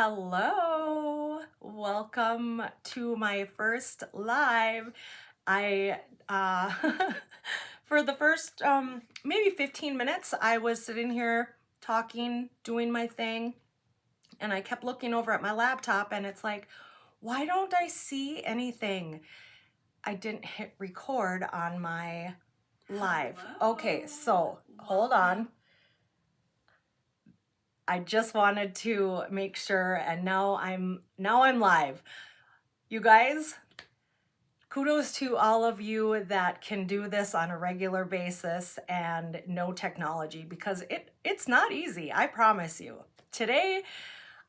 Hello, welcome to my first live. I for the first maybe 15 minutes I was sitting here talking, doing my thing, and I kept looking over at my laptop and it's like, why don't I see anything? I didn't hit record on my live. Hello. Okay, so hold on. I just wanted to make sure, and now I'm live. You guys, kudos to all of you that can do this on a regular basis and know technology, because it's not easy, I promise you. Today,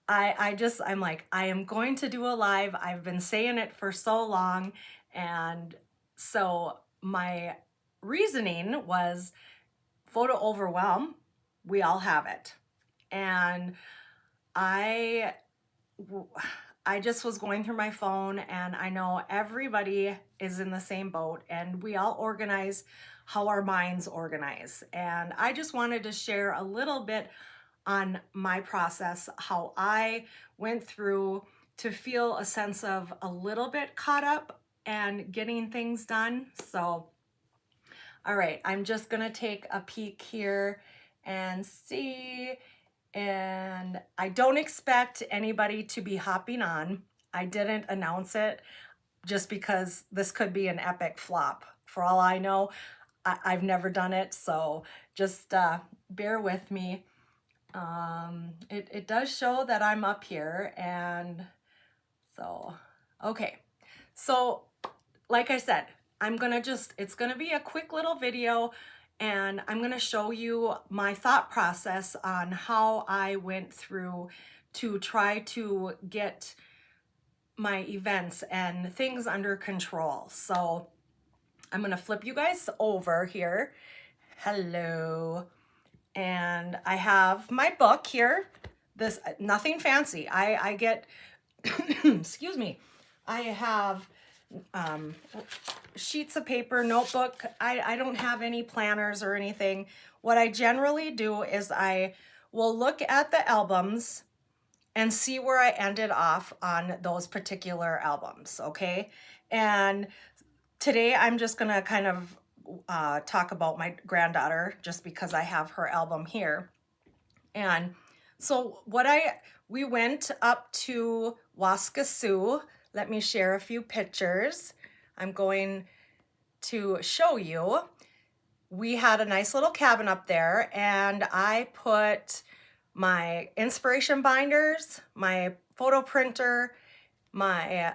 I'm like, I am going to do a live. I've been saying it for so long, and so my reasoning was photo overwhelm. We all have it. And I I just was going through my phone, and I know everybody is in the same boat, and we all organize how our minds organize. And I just wanted to share a little bit on my process, how I went through to feel a sense of a little bit caught up and getting things done. So, all right, I'm just gonna take a peek here and see. And I don't expect anybody to be hopping on. I didn't announce it just because this could be an epic flop. For all I know, I've never done it, so just bear with me. It does show that I'm up here, and so, okay. So, like I said, it's gonna be a quick little video, and I'm gonna show you my thought process on how I went through to try to get my events and things under control. So I'm gonna flip you guys over here. Hello. And I have my book here. This, nothing fancy. I get, excuse me, I have sheets of paper, notebook. I don't have any planners or anything. What I generally do is I will look at the albums and see where I ended off on those particular albums, okay? And today I'm just gonna kind of talk about my granddaughter, just because I have her album here. And so we went up to Waskesiu. Let me share a few pictures. I'm going to show you. We had a nice little cabin up there, and I put my inspiration binders, my photo printer, my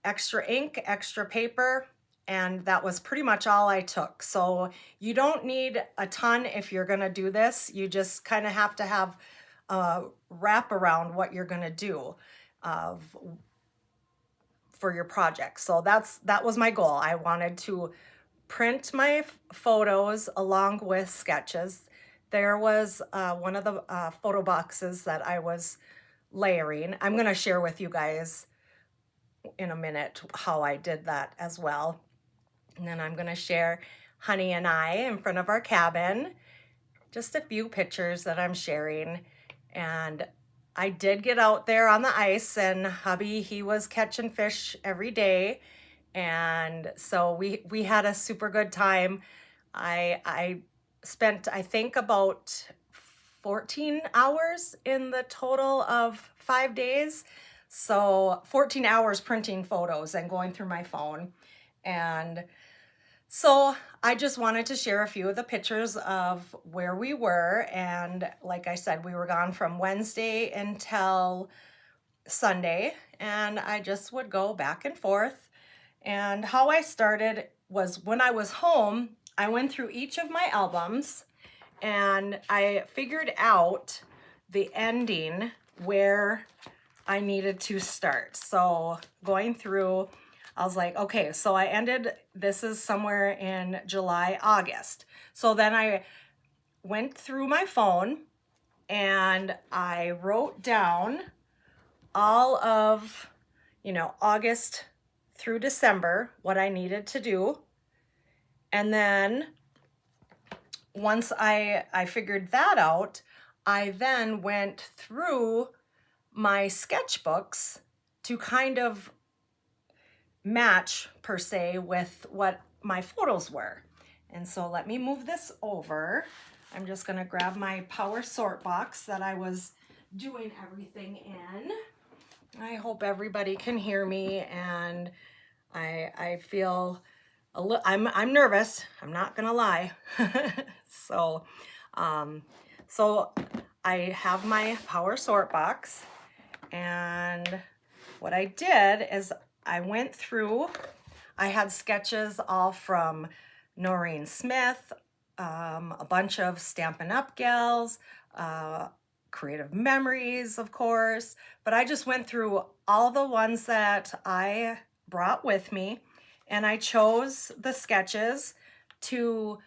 extra ink, extra paper, and that was pretty much all I took. So you don't need a ton if you're gonna do this. You just kind of have to have a wrap around what you're gonna do for your project. So that was my goal. I wanted to print my photos along with sketches. There was one of the photo boxes that I was layering. I'm gonna share with you guys in a minute how I did that as well. And then I'm gonna share Honey and I in front of our cabin. Just a few pictures that I'm sharing. And I did get out there on the ice, and hubby, he was catching fish every day. And so we had a super good time. I spent, I think, about 14 hours in the total of 5 days. So 14 hours printing photos and going through my phone. And so I just wanted to share a few of the pictures of where we were. And like I said, we were gone from Wednesday until Sunday, and I just would go back and forth. And how I started was, when I was home, I went through each of my albums and I figured out the ending where I needed to start. So going through, I was like, okay, so I ended, this is somewhere in July, August. So then I went through my phone and I wrote down all of, August through December, what I needed to do. And then once I figured that out, I then went through my sketchbooks to kind of match per se with what my photos were. And so let me move this over. I'm just gonna grab my power sort box that I was doing everything in. I hope everybody can hear me, and I feel a little, I'm nervous, I'm not gonna lie. So so I have my power sort box, and what I did is I went through, I had sketches all from Noreen Smith, a bunch of Stampin' Up! Gals, Creative Memories, of course, but I just went through all the ones that I brought with me, and I chose the sketches to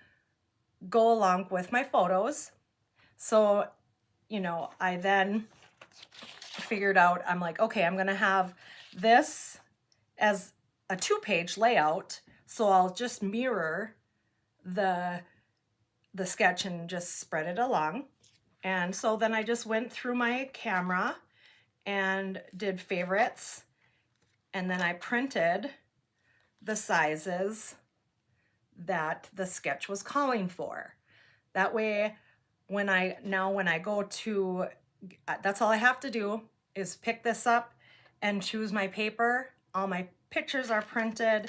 go along with my photos. So, you know, I then figured out, I'm like, okay, I'm gonna have this as a 2-page layout, so I'll just mirror the sketch and just spread it along. And so then I just went through my camera and did favorites, and then I printed the sizes that the sketch was calling for. That way, when I go to, that's all I have to do is pick this up and choose my paper. All my pictures are printed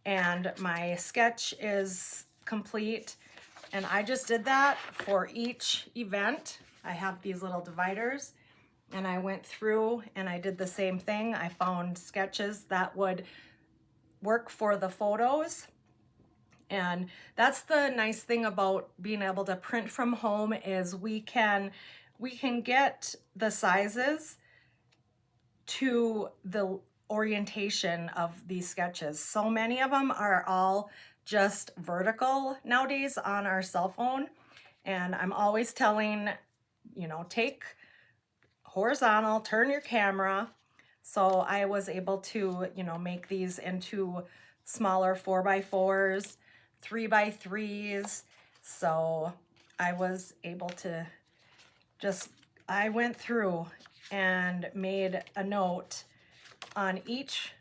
and my sketch is complete. And I just did that for each event. I have these little dividers, and I went through and I did the same thing. I found sketches that would work for the photos. And that's the nice thing about being able to print from home, is we can get the sizes to the orientation of these sketches. So many of them are all just vertical nowadays on our cell phone, and I'm always telling, you know, take horizontal, turn your camera. So I was able to, you know, make these into smaller 4x4s, 3x3s. So I was able to just, I went through and made a note on each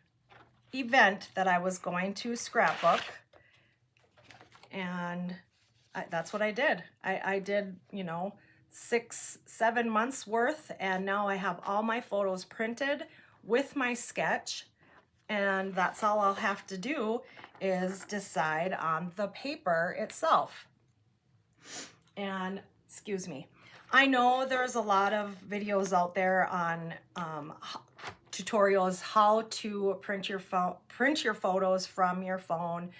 event that I was going to scrapbook, and that's what I did. I did, you know, 6-7 months worth, and now I have all my photos printed with my sketch, and that's all I'll have to do is decide on the paper itself. And excuse me, I know there's a lot of videos out there on tutorials how to print your photos from your phone,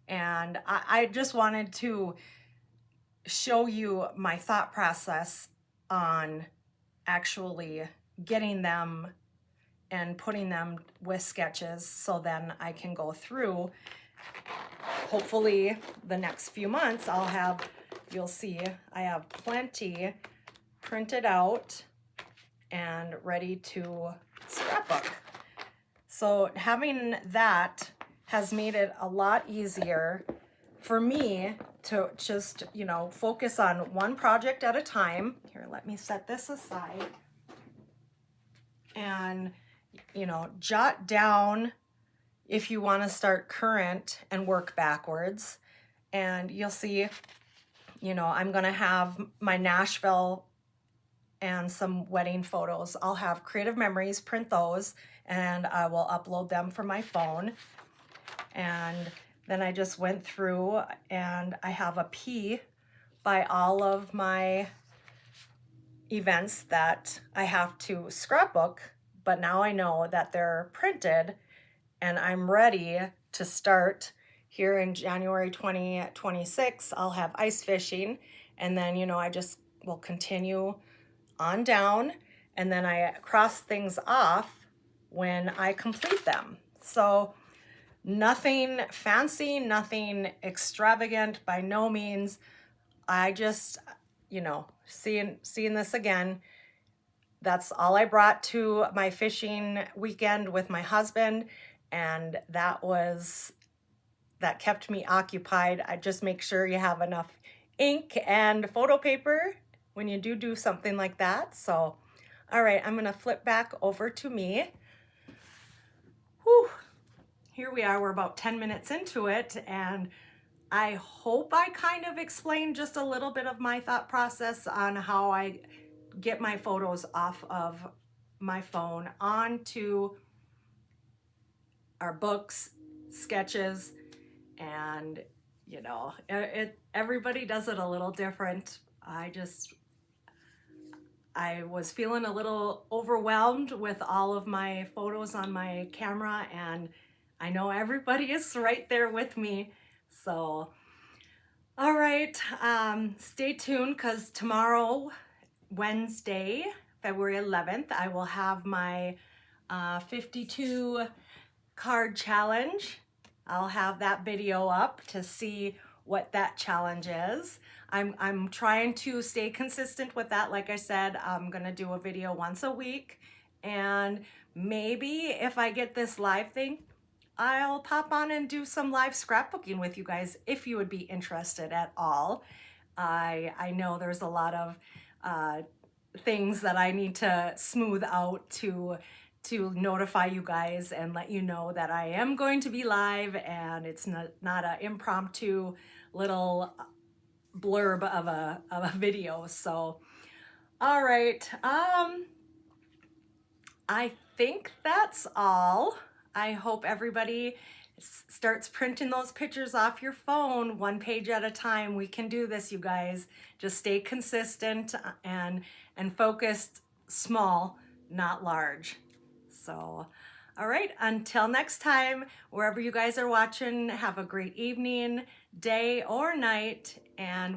and I just wanted to show you my thought process on actually getting them and putting them with sketches, so then I can go through. Hopefully the next few months I'll have, you'll see, I have plenty printed out and ready to scrapbook. So having that has made it a lot easier for me to just, you know, focus on one project at a time. Here, let me set this aside. And, you know, jot down if you want to start current and work backwards. And you'll see, you know, I'm going to have my Nashville and some wedding photos. I'll have Creative Memories print those, and I will upload them from my phone. And then I just went through and I have a P by all of my events that I have to scrapbook, but now I know that they're printed and I'm ready to start. Here in January 2026, I'll have ice fishing, and then, you know, I just will continue on down, and then I cross things off when I complete them. So nothing fancy, nothing extravagant, by no means. I just, you know, seeing this again, that's all I brought to my fishing weekend with my husband, and that kept me occupied. I just make sure you have enough ink and photo paper when you do something like that. So All right, I'm gonna flip back over to me. Whew. Here we are, we're about 10 minutes into it, and I hope I kind of explained just a little bit of my thought process on how I get my photos off of my phone onto our books, sketches, and you know, everybody does it a little different. I was feeling a little overwhelmed with all of my photos on my camera, and I know everybody is right there with me. So, all right, stay tuned because tomorrow, Wednesday, February 11th, I will have my 52 card challenge. I'll have that video up to see what that challenge is. I'm trying to stay consistent with that. Like I said, I'm gonna do a video once a week, and maybe if I get this live thing, I'll pop on and do some live scrapbooking with you guys if you would be interested at all. I know there's a lot of things that I need to smooth out to notify you guys and let you know that I am going to be live, and it's not an impromptu little blurb of a video. So, all right, I think that's all. I hope everybody starts printing those pictures off your phone one page at a time. We can do this, you guys. Just stay consistent and focused, small, not large. So, all right, until next time, wherever you guys are watching, have a great evening, day, or night, and we'll